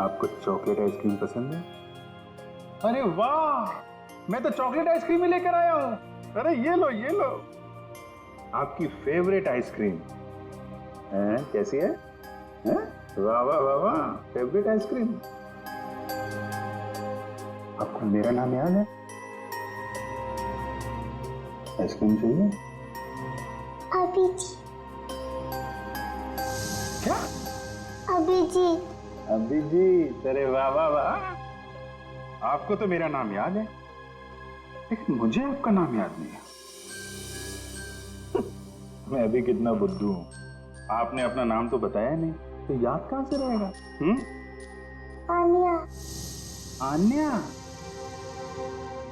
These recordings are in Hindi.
आपको चॉकलेट आइसक्रीम पसंद है? अरे वाह, मैं तो चॉकलेट आइसक्रीम ही लेकर आया हूँ। अरे ये लो ये लो। आपकी फेवरेट आइसक्रीम कैसी है? हैं? वाह वाह वाह वाह, फेवरेट आइसक्रीम। आपको मेरा नाम याद है? आइसक्रीम चाहिए? अभिजीत। क्या? अभिजीत। अभिजीत, अरे वाह वाह वाह, आपको तो मेरा नाम याद है, लेकिन मुझे आपका नाम याद नहीं है। मैं अभी कितना बुद्धू हूं, आपने अपना नाम तो बताया नहीं, तो याद कहां से रहेगा? आन्या। आन्या,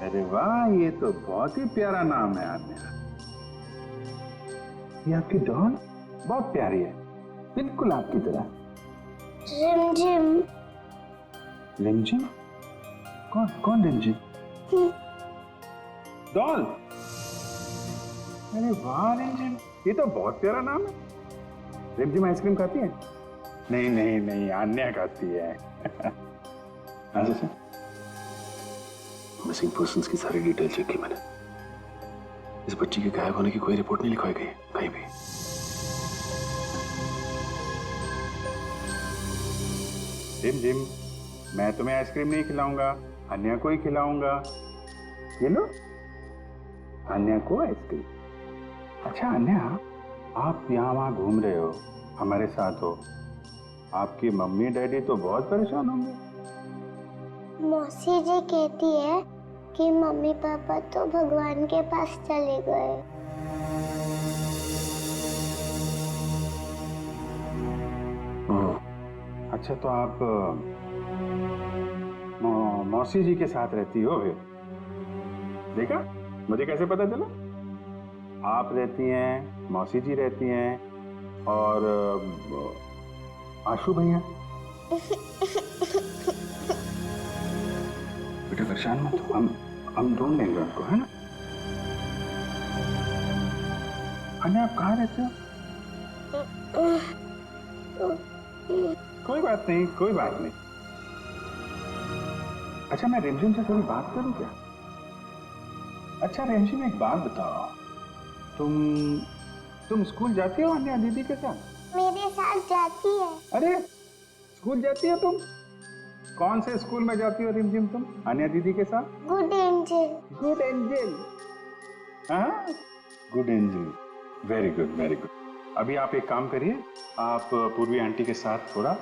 अरे वाह, ये तो बहुत ही प्यारा नाम है आन्या। ये आपकी डॉल बहुत प्यारी है, बिल्कुल आपकी तरह। रिमझिम। रिमझिम? कौन कौन रिमझिम? डॉल। अरे वाह रिमझिम, ये तो बहुत प्यारा नाम है। रिमझिम आइसक्रीम खाती है? नहीं नहीं नहीं, आन्या खाती है। मिसिंग पर्सन्स की सारी डिटेल चेक की मैंने। इस बच्ची के गायब होने की कोई रिपोर्ट नहीं लिखवाई गई कहीं भी। रिमझिम, मैं तुम्हें आइसक्रीम नहीं खिलाऊंगा, अन्या को ही खिलाऊंगा। ये लो, अन्या को आइसक्रीम। अच्छा अन्या, आप यहाँ वहाँ घूम रहे हो, हमारे साथ हो, आपकी मम्मी डैडी तो बहुत परेशान होंगे। मौसी जी कहती है कि मम्मी पापा तो भगवान के पास चले गए। अच्छा, तो आप मौसी जी के साथ रहती हो फिर? देखा, मुझे कैसे पता चला? आप रहती हैं, मौसी जी रहती हैं, और आशु भैया। बेटा परेशान मत हो, हम ढूंढ लेंगे उनको, है ना? अन्या, आप कहाँ रहते हो? कोई बात नहीं, कोई बात नहीं। अच्छा, मैं रिमझिम से थोड़ी बात करूं क्या? अच्छा रिमझिम, एक बात बताओ, तुम स्कूल जाती हो अन्या दीदी के साथ? मेरे साथ जाती है। अरे, स्कूल जाती हो तुम? कौन से स्कूल में जाती हो रिमझिम तुम अन्या दीदी के साथ? Good angel. Good angel. हाँ, good angel, very good very good. अभी आप एक काम करिए, आप पूर्वी आंटी के साथ थोड़ा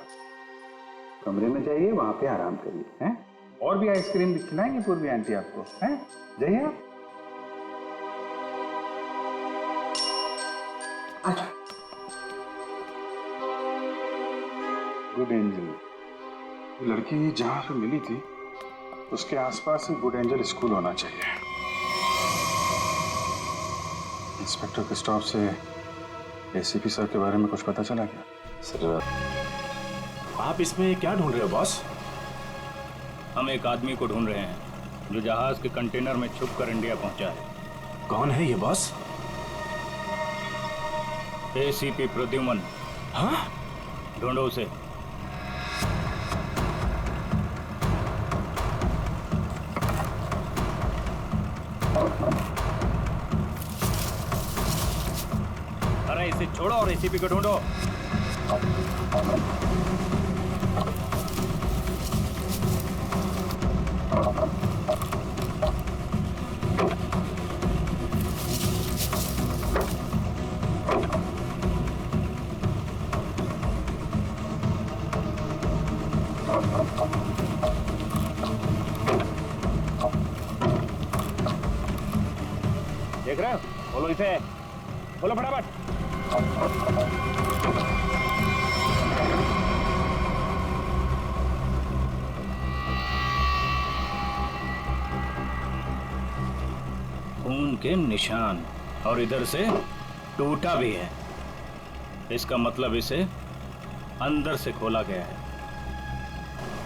कमरे में जाइए, वहां पे आराम करिए, हैं? और भी आइसक्रीम खिलाएंगे पूर्वी आंटी आपको, हैं? जाइए आप। अच्छा, गुड एंजल, लड़की जहां पे मिली थी उसके आसपास ही गुड एंजल स्कूल होना चाहिए। इंस्पेक्टर क्रिस्टोफ से एसीपी सर के बारे में कुछ पता चला क्या? सर, आप इसमें क्या ढूंढ रहे हो बॉस? हम एक आदमी को ढूंढ रहे हैं जो जहाज के कंटेनर में छुप कर इंडिया पहुंचा है। कौन है ये बॉस? एसीपी प्रद्युमन। हाँ? ढूंढो उसे। अरे इसे छोड़ो और एसीपी को ढूंढो। देख रहे हो? बोलो इसे, बोलो फटाफट। खून के निशान, और इधर से टूटा भी है। इसका मतलब इसे अंदर से खोला गया है।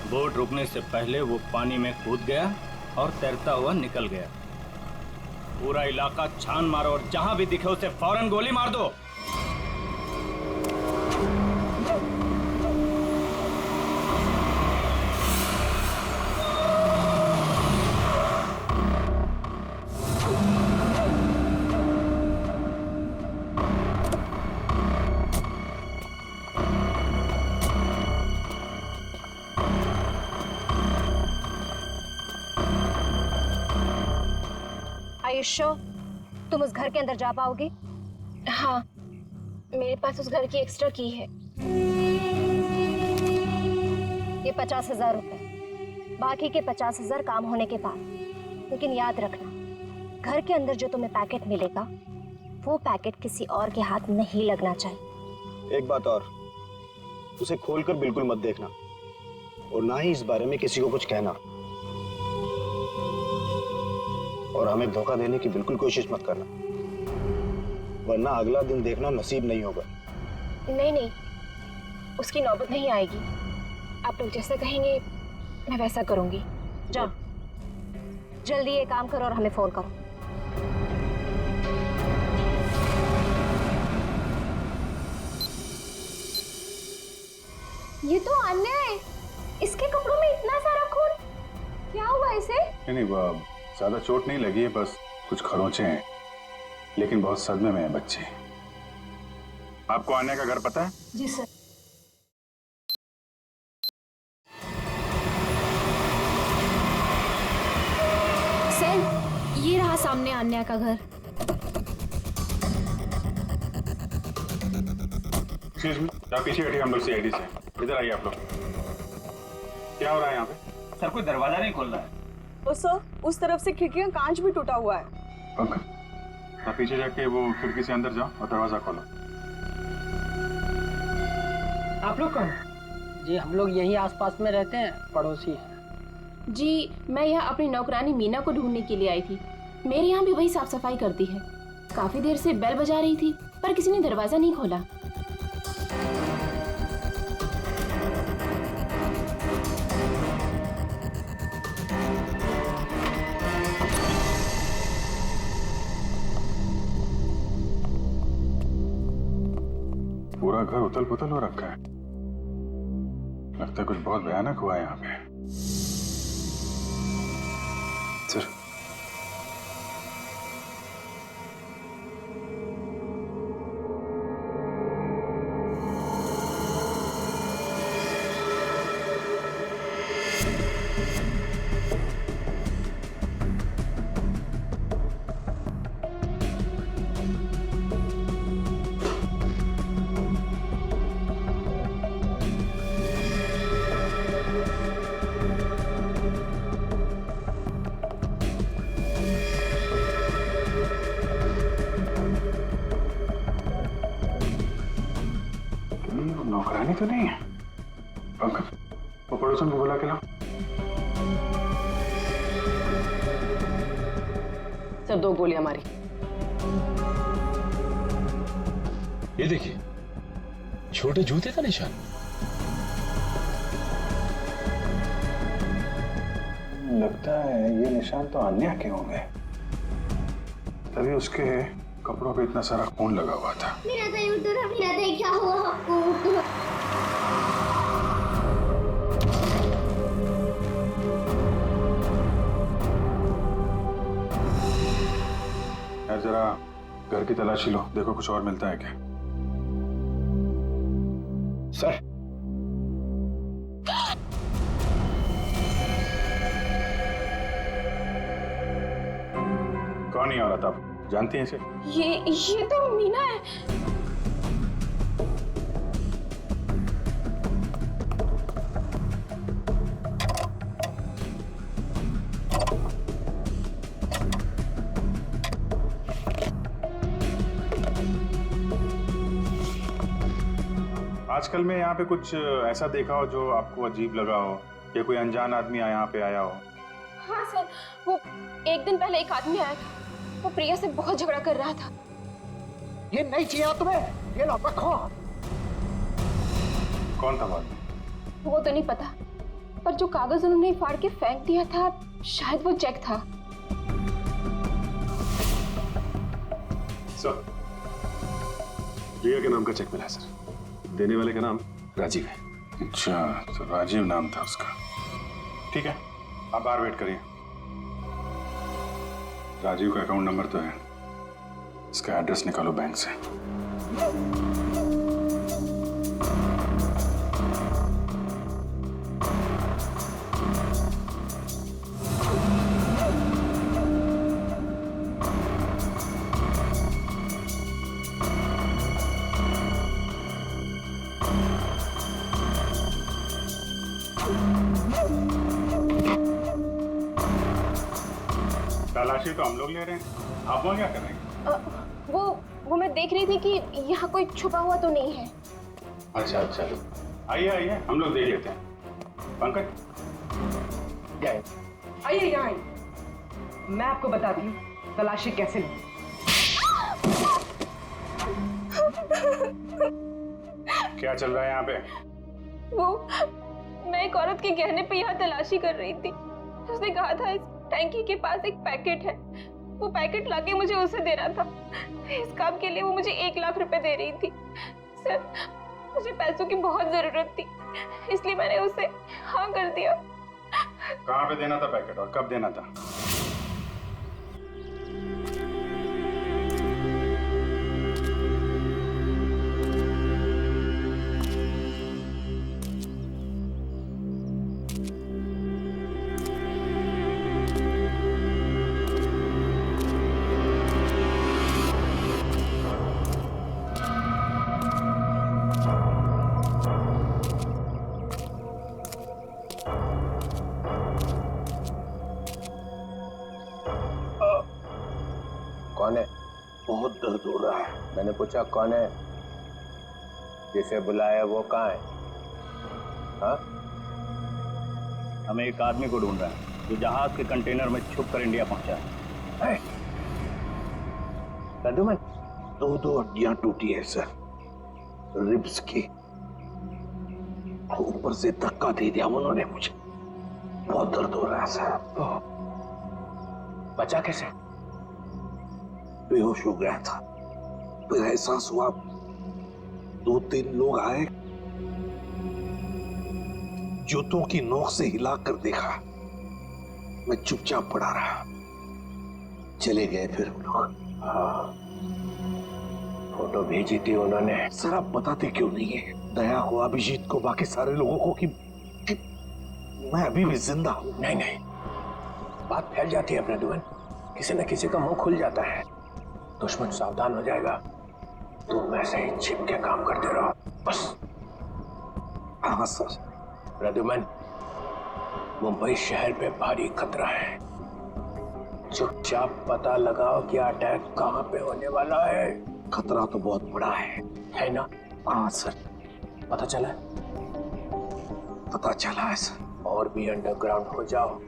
बोट रुकने से पहले वो पानी में कूद गया और तैरता हुआ निकल गया। पूरा इलाका छान मारो और जहां भी दिखे उसे फौरन गोली मार दो। श्योर तुम उस घर के अंदर जा पाओगे? हाँ, मेरे पास उस घर की एक्स्ट्रा की है। ये 50,000 रुपए, बाकी के 50,000 काम होने के बाद। लेकिन याद रखना, घर के अंदर जो तुम्हें पैकेट मिलेगा वो पैकेट किसी और के हाथ नहीं लगना चाहिए। एक बात और, उसे खोलकर बिल्कुल मत देखना और ना ही इस बारे में किसी को कुछ कहना, और हमें धोखा देने की बिल्कुल कोशिश मत करना, वरना अगला दिन देखना नसीब नहीं होगा। नहीं, उसकी नौबत नहीं आएगी। आप लोग जैसा कहेंगे मैं वैसा करूंगी। जाओ, जल्दी ये काम करो और हमें फोन करो। ये तो अन्याय है, इसके कपड़ों में इतना सारा खून, क्या हुआ इसे? नहीं वो ज्यादा चोट नहीं लगी है, बस कुछ खरोंचे हैं, लेकिन बहुत सदमे में है बच्चे। आपको आने का घर पता है? जी सर। सर, ये रहा सामने अन्या का घर। एक्सक्यूज मी, आप पीछे हटिए, हम लोग सीआईडी से। इधर आइए आप लोग। क्या हो रहा है यहाँ पे? सर, कोई दरवाजा नहीं खोल रहा है। और सर, उस तरफ से खिड़की का कांच भी टूटा हुआ है। पंकज, आप पीछे जाके वो खिड़की से अंदर जाओ और दरवाजा खोलो। आप लोग कौन? जी हम लोग यही आसपास में रहते हैं, पड़ोसी हैं। जी मैं यहाँ अपनी नौकरानी मीना को ढूंढने के लिए आई थी। मेरे यहाँ भी वही साफ सफाई करती है। काफी देर से बेल बजा रही थी पर किसी ने दरवाजा नहीं खोला। पूरा घर उथल पुथल हो रखा है, लगता है कुछ बहुत भयानक हुआ है यहाँ पे। सर, नौकरानी तो नहीं है। पंकज, वो पड़ोसन को बुला के लाओ। सर 2 गोलियां मारी। ये देखिए, छोटे जूते का निशान। लगता है ये निशान तो अन्या के होंगे, तभी उसके कपड़ों पे इतना सारा खून लगा हुआ था। मेरा तो यूं तो क्या हुआ आपको? यार जरा घर की तलाशी लो, देखो कुछ और मिलता है क्या। सर, कौन ही औरत, आप जानती हैं इसे? ये तो मीना है। आजकल में यहाँ पे कुछ ऐसा देखा हो जो आपको अजीब लगा हो, या कोई अनजान आदमी यहाँ पे आया हो? हाँ सर, वो एक दिन पहले एक आदमी आया था। वो प्रिया से बहुत झगड़ा कर रहा था। ये नहीं चाहिए तुम्हें, ये लो रखो। कौन था बात? वो तो नहीं पता, पर जो कागज उन्होंने फाड़ के फेंक दिया था शायद वो चेक था। सर, रिया के नाम का चेक मिला है सर। देने वाले का नाम राजीव है। अच्छा, तो राजीव नाम था उसका। ठीक है, आप बाहर वेट करिए। राजीव का अकाउंट नंबर तो है, इसका एड्रेस निकालो बैंक से। तलाशी तो हम लोग ले रहे हैं, आप वहाँ क्या कर रहे हैं? वो मैं देख रही थी कि यहाँ कोई छुपा हुआ तो नहीं है। अच्छा अच्छा, आइए आइए, हम लोग देख लेते हैं। पंकज आइए यहाँ आइए, मैं आपको बताती हूँ तलाशी कैसे लें। क्या चल रहा है यहाँ पे? मैं एक औरत के गहने पे यहाँ तलाशी कर रही थी। उसने कहा था इस टैंकी के पास एक पैकेट है, वो पैकेट लाके मुझे उसे देना था। इस काम के लिए वो मुझे 1 लाख रुपए दे रही थी। सर, मुझे पैसों की बहुत जरूरत थी, इसलिए मैंने उसे हाँ कर दिया। कहाँ पे देना था पैकेट और कब देना था? कौन है? बहुत दर्द हो रहा है। मैंने पूछा कौन है? जिसे बुलाया वो कहाँ है? हाँ? हमें एक आदमी को ढूंढ रहा है जो जहाज के कंटेनर में छुप कर इंडिया पहुंचा है। प्रद्युमन, 2 हड्डियां टूटी है सर, रिब्स की। ऊपर से धक्का दे दिया उन्होंने मुझे, बहुत दर्द हो रहा है सर। बचा कैसे? बेहोश हो गया था, फिर एहसास हुआ, 2-3 लोग आए, जूतों की नोक से हिला कर देखा, मैं चुपचाप पड़ा रहा, चले गए फिर वो लोग। हाँ, फोटो भेजी थी उन्होंने। सर आप बताते क्यों नहीं है दया को, अभिजीत को, बाकी सारे लोगों को कि मैं अभी भी जिंदा हूं? नहीं नहीं, बात फैल जाती है प्रद्युमन, किसी न किसी का मुंह खुल जाता है, दुश्मन सावधान हो जाएगा। तुम वैसे ही छिप के काम करते रहो बस। हाँ सर। प्रद्युमन, मुंबई शहर पे भारी खतरा है, चुपचाप पता लगाओ कि अटैक कहाँ पे होने वाला है। खतरा तो बहुत बड़ा है ना? हाँ सर। पता चला? पता चला है सर। और भी अंडरग्राउंड हो जाओ,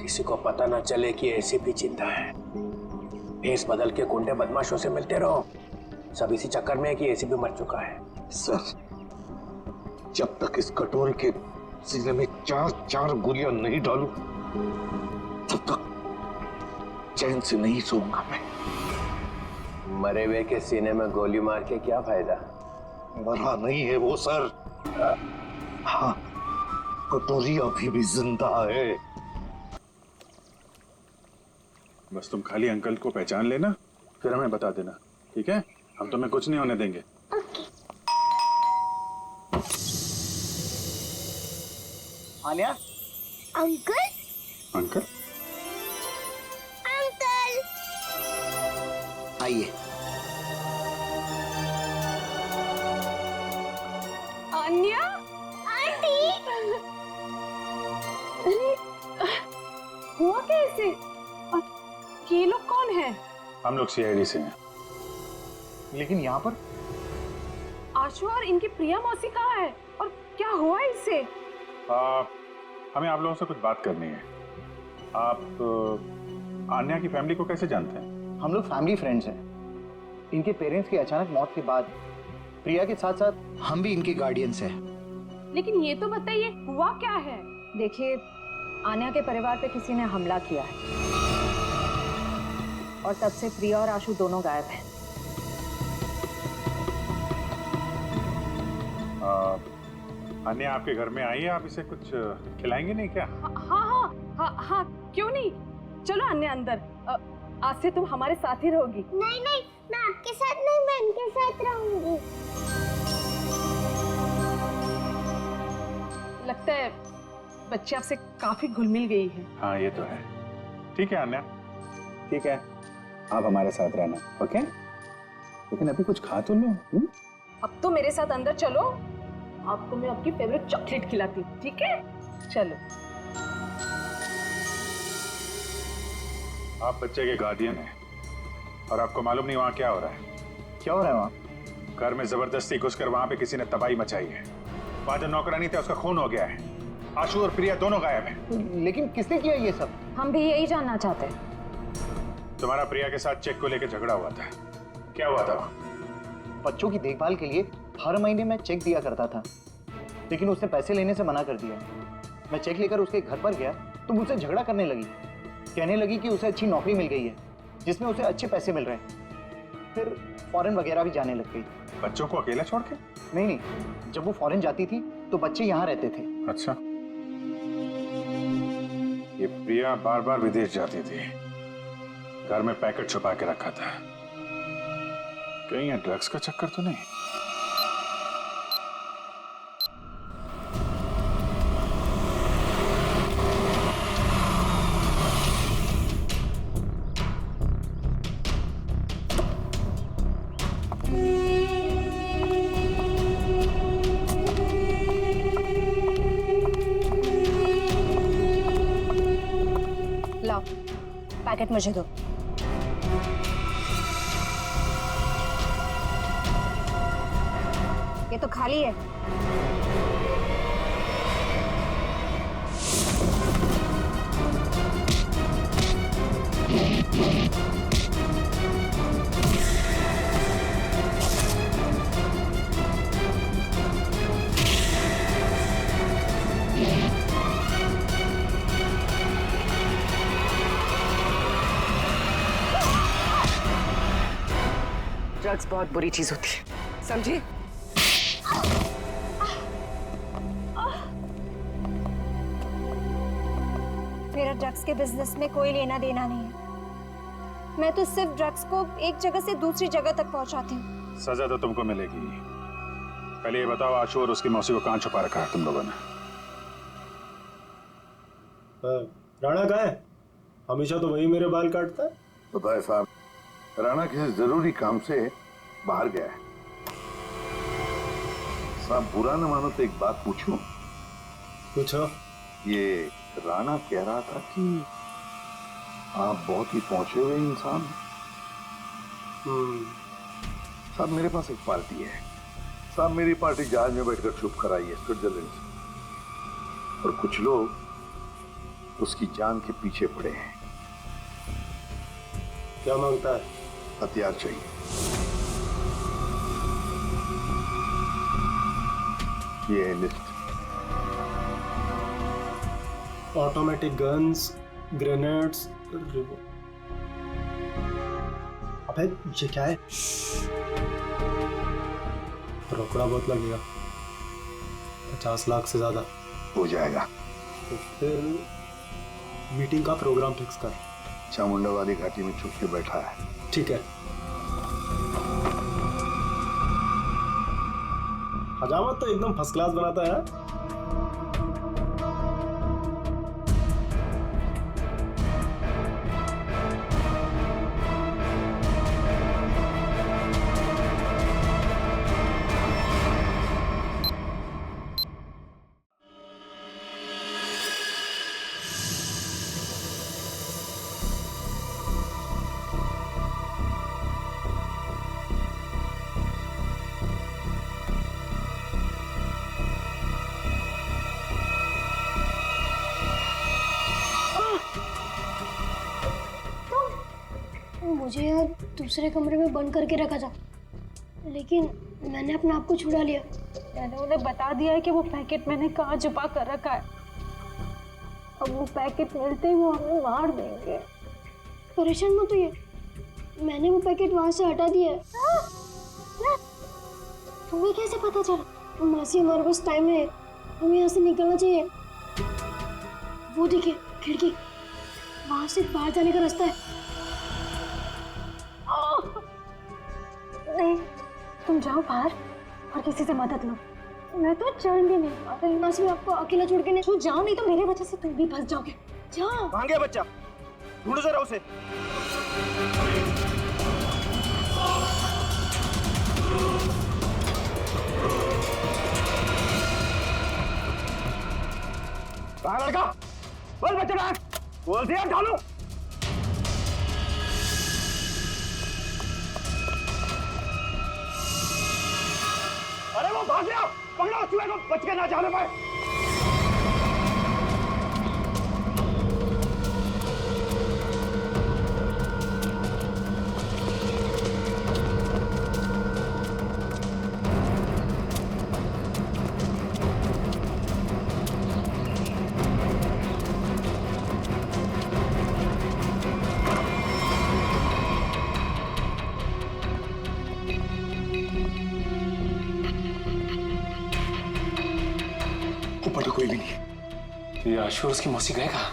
किसी को पता ना चले कि एसीपी जिंदा है। भेस बदल के गुंडे बदमाशों से मिलते रहो, सब इसी चक्कर में है कि एसीपी मर चुका है। सर, जब तक इस कटोरे के सीने में 4 गोलियां नहीं डालूं, तब तक चैन से नहीं सोऊंगा मैं। मरे हुए के सीने में गोली मार के क्या फायदा? मरा नहीं है वो सर। हाँ, कटोरी अभी भी जिंदा है। बस तुम खाली अंकल को पहचान लेना, फिर हमें बता देना, ठीक है? हम तुम्हें कुछ नहीं होने देंगे। आन्या? अंकल? अंकल? अंकल! आइए। आन्या? आंटी! अरे, हुआ कैसे? ये लोग कौन है? हम लोग सीआईडी से हैं। लेकिन यहाँ पर आशु और इनकी प्रिया मौसी कहाँ है और क्या हुआ इससे? हमें आप लोगों से कुछ बात करनी है। आप आन्या की फैमिली को कैसे जानते हैं? हम लोग फैमिली फ्रेंड्स हैं। इनके पेरेंट्स की अचानक मौत के बाद प्रिया के साथ साथ हम भी इनके गार्डियंस हैं। लेकिन ये तो बताइए हुआ क्या है? देखिए, आन्या के परिवार पे किसी ने हमला किया है और तब से प्रिया और आशु दोनों गायब हैं। आन्या आपके घर में आई है, आप इसे कुछ खिलाएंगे नहीं क्या? हाँ, क्यों नहीं? चलो अन्य अंदर, आज से तुम हमारे साथ ही रहोगी। नहीं, मैं आपके साथ नहीं, मैं इनके साथ रहूंगी। लगता है बच्चे आपसे काफी घुल मिल गई है। हाँ ये तो है। ठीक है आन्या, ठीक है, आप हमारे साथ रहना, ओके? लेकिन अभी कुछ खा तो लो। अब तो मेरे साथ अंदर चलो, आपको मैं आपकी फेवरेट चॉकलेट खिलाती हूँ, ठीक है? चलो। आप बच्चे के गार्डियन हैं और आपको मालूम नहीं वहां क्या हो रहा है? क्या हो रहा है वहाँ? घर में जबरदस्ती घुसकर वहां पे किसी ने तबाही मचाई है। वहां जो नौकरानी थे उसका खून हो गया है। आशु और प्रिया दोनों गायब हैं। लेकिन किसने किया ये सब? हम भी यही जानना चाहते हैं। तुम्हारा प्रिया के साथ चेक को लेकर झगड़ा हुआ था, क्या हुआ था वहां? बच्चों की देखभाल के लिए हर महीने मैं चेक दिया करता था, लेकिन उसने पैसे लेने से मना कर दिया। मैं चेक लेकर उसके घर पर गया तो मुझसे झगड़ा करने लगी। कहने लगी कि उसे अच्छी नौकरी मिल गई है जिसमें उसे अच्छे पैसे मिल रहे हैं। फिर फॉरेन वगैरह भी जाने लग गई। बच्चों को अकेला छोड़ के? नहीं, जब वो फॉरेन जाती थी तो बच्चे यहाँ रहते थे। अच्छा, ये प्रिया बार बार विदेश जाती थी, घर में पैकेट छुपा के रखा था। कहीं ये ड्रग्स का चक्कर तो नहीं? लाओ, पैकेट मुझे दो। ये तो खाली है। ड्रग्स बहुत बुरी चीज होती है, समझी? मेरा ड्रग्स के बिजनेस में कोई लेना देना नहीं है। मैं तो सिर्फ ड्रग्स को एक जगह से दूसरी जगह तक पहुंचाती हूँ। सजा तो तुमको मिलेगी। पहले ये बताओ, आशु और उसकी मौसी को कहाँ छुपा रखा है तुम लोगों ने? राणा कहाँ है? हमेशा तो वही मेरे बाल काटता है। पता है साहब, राणा किसी जरूरी काम से बाहर गया है। साहब बुरा न मानो तो एक बात पूछूं? पूछो। ये राणा कह रहा था कि आप बहुत ही पहुंचे हुए इंसान हैं। साहब मेरे पास एक पार्टी है। साहब मेरी पार्टी जहाज में बैठकर छुप कर आई है स्विट्जरलैंड से, और कुछ लोग उसकी जान के पीछे पड़े हैं। क्या मांगता है? हथियार चाहिए। ये है लिस्ट। ऑटोमेटिक गन्स, ग्रेनेड्स, अबे ये क्या है? रोकड़ा बहुत लगेगा, 50 लाख से ज्यादा हो जाएगा। तो फिर मीटिंग का प्रोग्राम फिक्स कर। चामुंडा वाली घाटी में छुप के बैठा है। ठीक है। हजामत तो एकदम फर्स्ट क्लास बनाता है। मुझे यार दूसरे कमरे में बंद करके रखा था, लेकिन मैंने अपने आप को छुड़ा लिया। मैंने उन्हें बता दिया है कि वो पैकेट मैंने कहाँ छुपा कर रखा है। अब वो पैकेट मिलते ही वो हमें मार देंगे। परेशान मत होइए, मैंने वो पैकेट वहां से हटा दिया है। तुम्हें कैसे पता चला? मासी हमारे पास टाइम है, हमें यहाँ से निकलना चाहिए। वो देखिए खिड़की, वहां से बाहर जाने का रास्ता है। नहीं, तुम जाओ बाहर और किसी से मदद लो। मैं तो चल भी नहीं पा रही। मासी मैं आपको अकेला छोड़ के नहीं। तू जाओ, नहीं तो मेरे वजह से तुम भी फंस जाओगे। जाओ। कहाँ गया बच्चा? ढूंढो जरा उसे। कहाँ लड़का? बोल बच्चा कहाँ? बोल दिया ढालू। पास ले आओ, पकड़ो चूहे को, बच के ना जाने पाए। ऊपर तो कोई भी नहीं। ये आशु और उसकी मौसी गए कहाँ?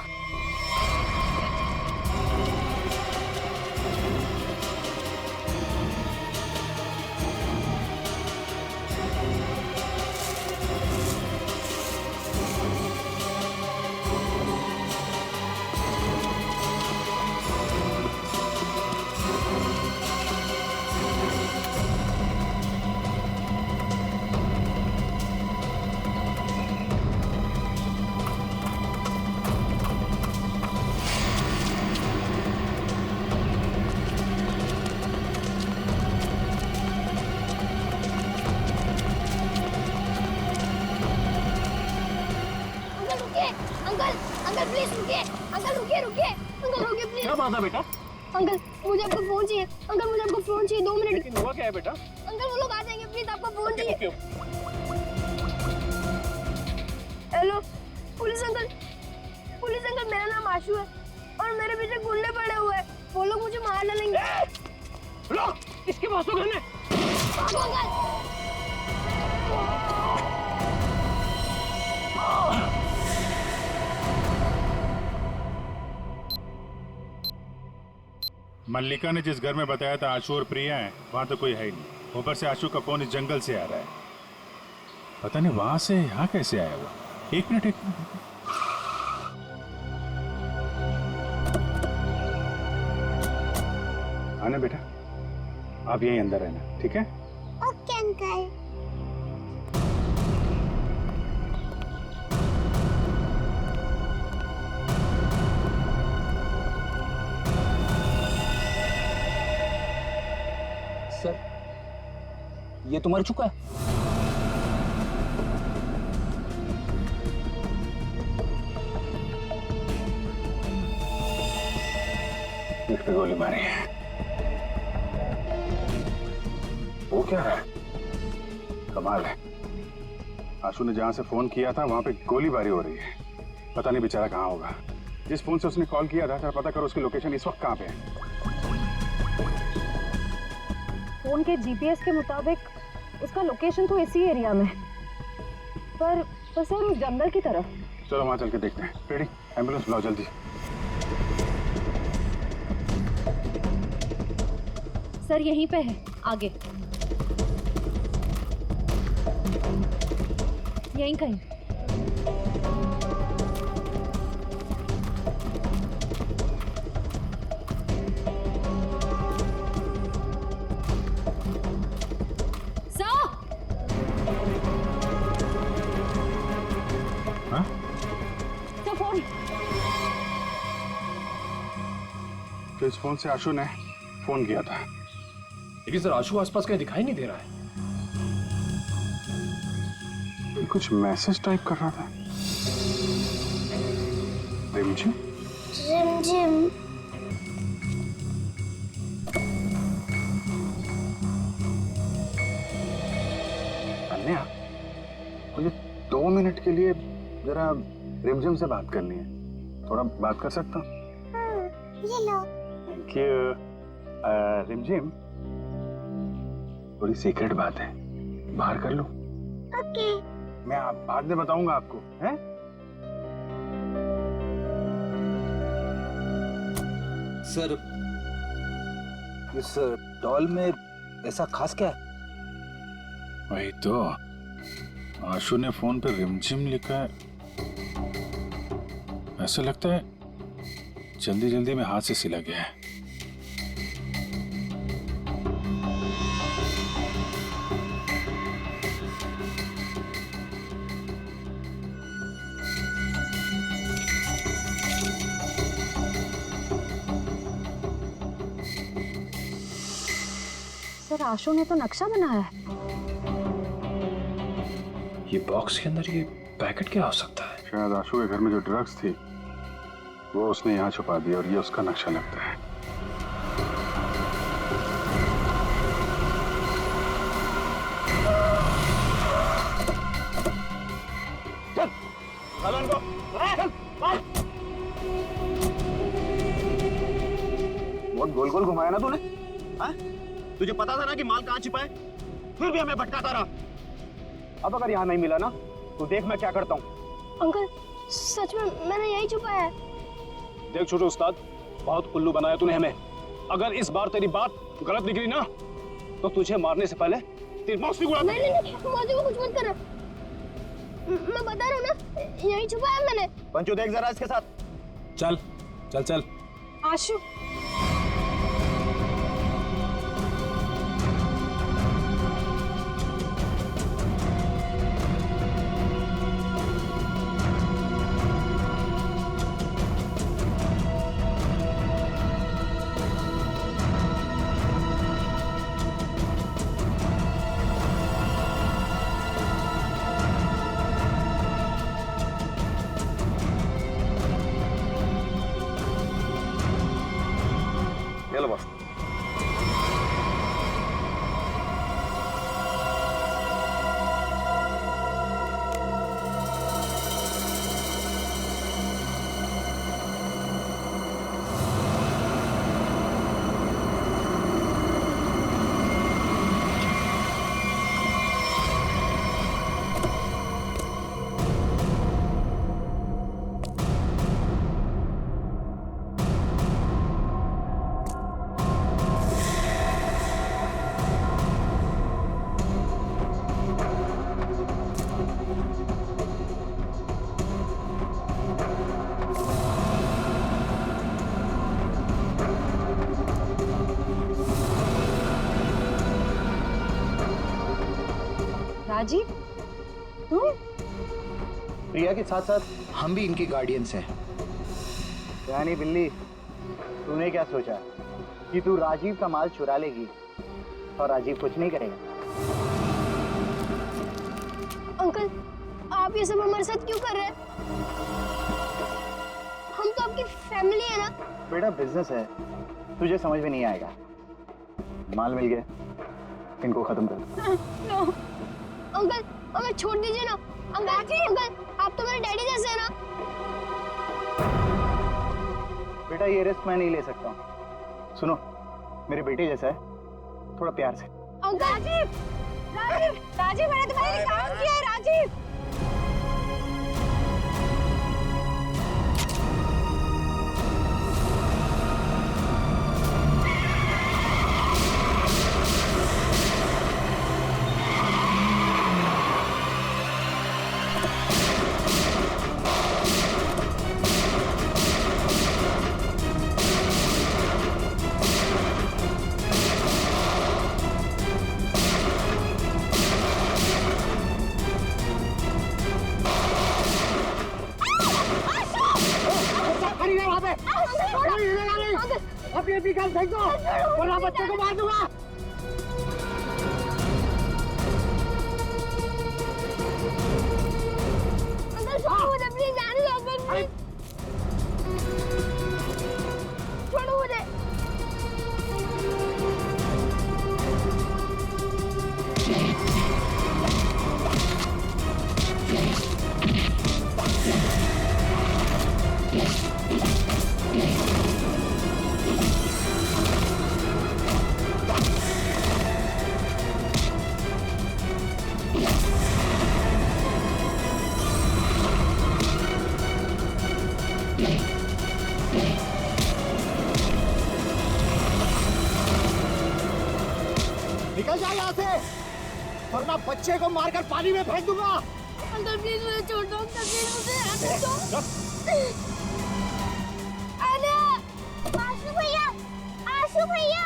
अंकल प्लीज रुकिए, अंकल रुकिए रुकिए, अंकल रुकिए प्लीज। क्या बात है बेटा? अंकल मुझे आपका फोन चाहिए, अंकल मुझे आपका फोन चाहिए, 2 मिनट। हुआ क्या है बेटा? अंकल वो लोग आ जाएंगे, प्लीज आपका फोन चाहिए। हेलो पुलिस अंकल मेरा नाम आशु है और मेरे पीछे गुंडे पड़े हुए हैं, वो लोग मुझे मार डालेंगे। लो, इसके पास तो घर में। भागो अंकल। मल्लिका ने जिस घर में बताया था आशु और प्रिया हैं, वहां तो कोई है ही नहीं। ऊपर से आशु का फोन इस जंगल से आ रहा है, पता नहीं वहां से यहाँ कैसे आया वो। एक मिनट आना बेटा, आप यहीं अंदर रहना, ठीक है? Okay uncle. सर, ये तो मर चुका है। पीठ पे गोली मारी है। वो क्या है? कमाल है, आशु ने जहां से फोन किया था वहां पे गोलीबारी हो रही है। पता नहीं बेचारा कहाँ होगा। जिस फोन से उसने कॉल किया था, पता करो उसकी लोकेशन इस वक्त कहाँ पे है। फोन के जीपीएस के मुताबिक उसका लोकेशन तो इसी एरिया में, पर सर उस जंगल की तरफ। चलो वहां चल के देखते हैं। रेडी, एम्बुलेंस बुलाओ जल्दी। सर यहीं पे है, आगे यहीं कहीं। तो इस फोन से आशु ने फोन किया था, लेकिन सर आशु आसपास कहीं दिखाई नहीं दे रहा है। ये कुछ मैसेज टाइप कर रहा था। रिमझिम रिमझिम। अन्या, मुझे 2 मिनट के लिए जरा रिमझिम से बात करनी है, थोड़ा बात कर सकता हूँ? ये लो। Thank you. रिमझिम, थोड़ी सीक्रेट बात है, बाहर कर लो। ओके। मैं बाद में बताऊंगा आपको, हैं? सर, इस डॉल में ऐसा खास क्या है? वही तो, आशु ने फोन पे रिमझिम लिखा है। ऐसा लगता है जल्दी जल्दी में हाथ से सिला गया है। सर आशु ने तो नक्शा बनाया है। ये बॉक्स के अंदर ये पैकेट क्या हो सकता है? शायद आशु के घर में जो ड्रग्स थी वो उसने यहाँ छुपा दिया और ये उसका नक्शा लगता है। बहुत गोल गोल घुमाया ना तूने? हाँ? तुझे पता था ना कि माल कहाँ छिपा है, फिर भी हमें भटकाता रहा। अब अगर यहाँ नहीं मिला ना तो देख मैं क्या करता हूँ। अंकल सच में मैंने यही छुपाया है। देख छोटे उस्ताद, बहुत उल्लू बनाया तूने हमें। अगर इस बार तेरी बात गलत निकली ना तो तुझे मारने से पहले तेरी मौत भी उड़ा। नहीं मौसी को कुछ मत करना, मैं बता रहा हूँ ना, यही छुपाया मैंने। पंचू देख जरा इसके साथ। चल चल चल। आशु लो बस। राजीव तुम? प्रिया के साथ साथ हम भी इनके गार्डियंस हैं। रानी बिल्ली, तूने क्या सोचा कि तू राजीव का माल चुरा लेगी और राजीव कुछ नहीं करेगा? अंकल आप ये सब हमारे साथ क्यों कर रहे हैं? हम तो आपकी फैमिली है ना। बेटा बिजनेस है, तुझे समझ में नहीं आएगा। माल मिल गया, इनको खत्म कर। नो अंकल हमें छोड़ दीजिए ना। अंकल आप तो मेरे डैडी जैसे हैं ना। बेटा ये रिस्क मैं नहीं ले सकता। सुनो, मेरे बेटे जैसा है, थोड़ा प्यार से। अंकल राजीव मैंने तुम्हारे लिए काम किया है। राजीव अपनी अपनी गन फेंक दो वरना बच्चे को मार दूंगा। अंकल छोड़ो मुझे प्लीज, जाने दो अंकल प्लीज, छोड़ो मुझे। निकल जा यहाँ से वरना बच्चे को मारकर पानी में फेंक दूंगा। अंकल प्लीज मुझे छोड़ दो, अंकल प्लीज मुझे रहने दो। अरे आशु भैया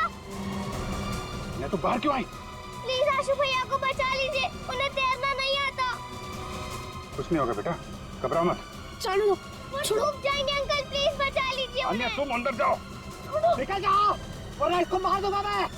मैं तो बाहर क्यों आई? प्लीज आशु भैया को बचा लीजिए, उन्हें तैरना नहीं आता। कुछ नहीं होगा बेटा, घबराओ मत। चलो डूब जाएंगे अंकल, प्लीज बचा लीजिए अन्य तुम अंदर जाओ। निकल जाओ वरना इसको मार दूंगा मैं।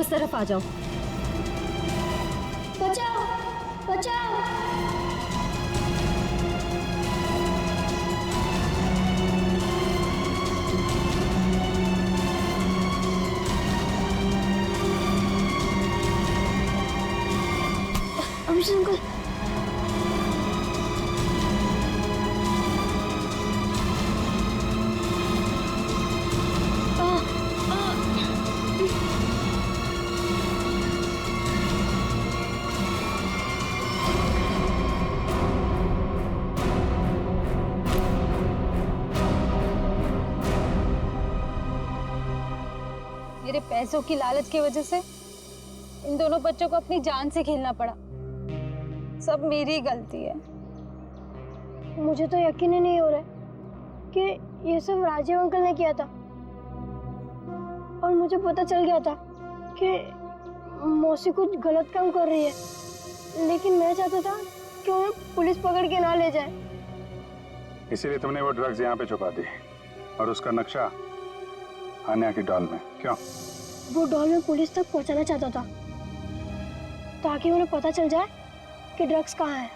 इस तरफ आ जाओ। बचाओ बचाओ। अभिषेक अंकल, मेरे पैसों की लालच की वजह से इन दोनों बच्चों को अपनी जान से खेलना पड़ा। सब मेरी गलती है। मुझे तो यकीन ही नहीं हो रहा है कि ये सब राजीव अंकल ने किया था। और मुझे पता चल गया था कि मौसी कुछ गलत काम कर रही है, लेकिन मैं चाहता था कि उन्हें पुलिस पकड़ के ना ले जाए। इसीलिए तुमने वो ड्रग्स यहाँ पे छुपा दी और उसका नक्शा आन्या की डॉल में। क्यों? वो डॉल में पुलिस तक पहुंचाना चाहता था ताकि उन्हें पता चल जाए कि ड्रग्स कहाँ है।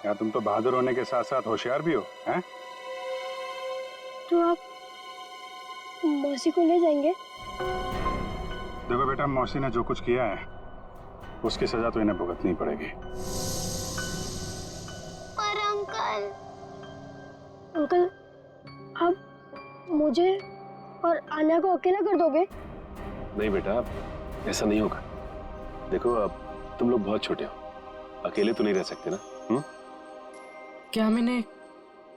यार तुम तो बहादुर होने के साथ साथ होशियार भी हो, हैं? तो आप मौसी को ले जाएंगे? देखो बेटा, मौसी ने जो कुछ किया है उसकी सजा तो इन्हें भुगतनी पड़ेगी। पर अंकल, अंकल आप मुझे और आन्या को अकेला कर दोगे? नहीं बेटा, ऐसा नहीं होगा। देखो अब तुम लोग बहुत छोटे हो, अकेले तो नहीं रह सकते ना। क्या हम इन्हें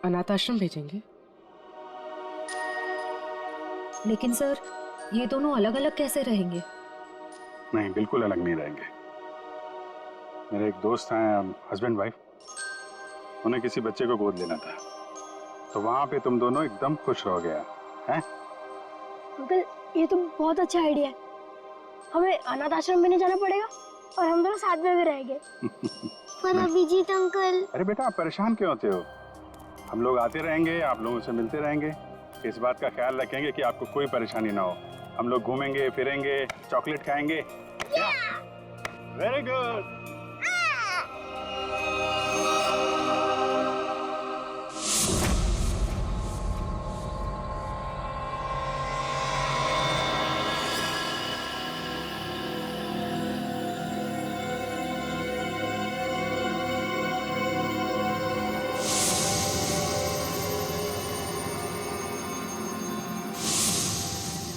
अनाथ आश्रम भेजेंगे? लेकिन सर, ये दोनों अलग अलग कैसे रहेंगे? नहीं, बिल्कुल अलग नहीं रहेंगे। मेरे एक दोस्त हैं, हस्बैंड वाइफ, उन्हें किसी बच्चे को गोद लेना था, तो वहां पे तुम दोनों एकदम खुश रहोगे हैं? अंकल ये तो बहुत अच्छा आइडिया है। हमें अनाथ आश्रम में नहीं जाना पड़ेगा और हम दोनों साथ में भी रहेंगे। पर अभिजीत अंकल। अरे बेटा, आप परेशान क्यों होते हो? हम लोग आते रहेंगे, आप लोगों से मिलते रहेंगे, इस बात का ख्याल रखेंगे कि आपको कोई परेशानी ना हो। हम लोग घूमेंगे फिरेंगे, चॉकलेट खाएंगे। Very good.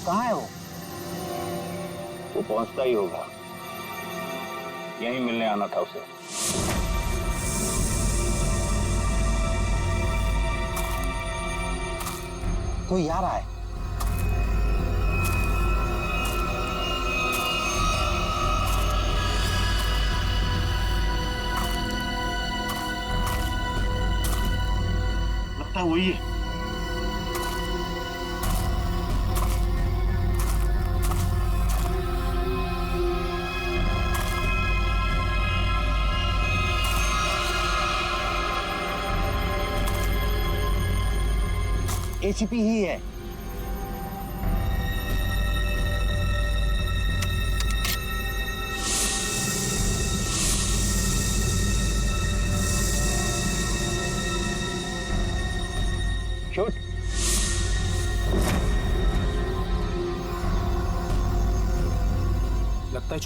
कहाँ है वो? वो पहुंचता ही होगा, यहीं मिलने आना था उसे। कोई आ रहा है। लगता है वही है। एसीपी ही है। शूट। लगता है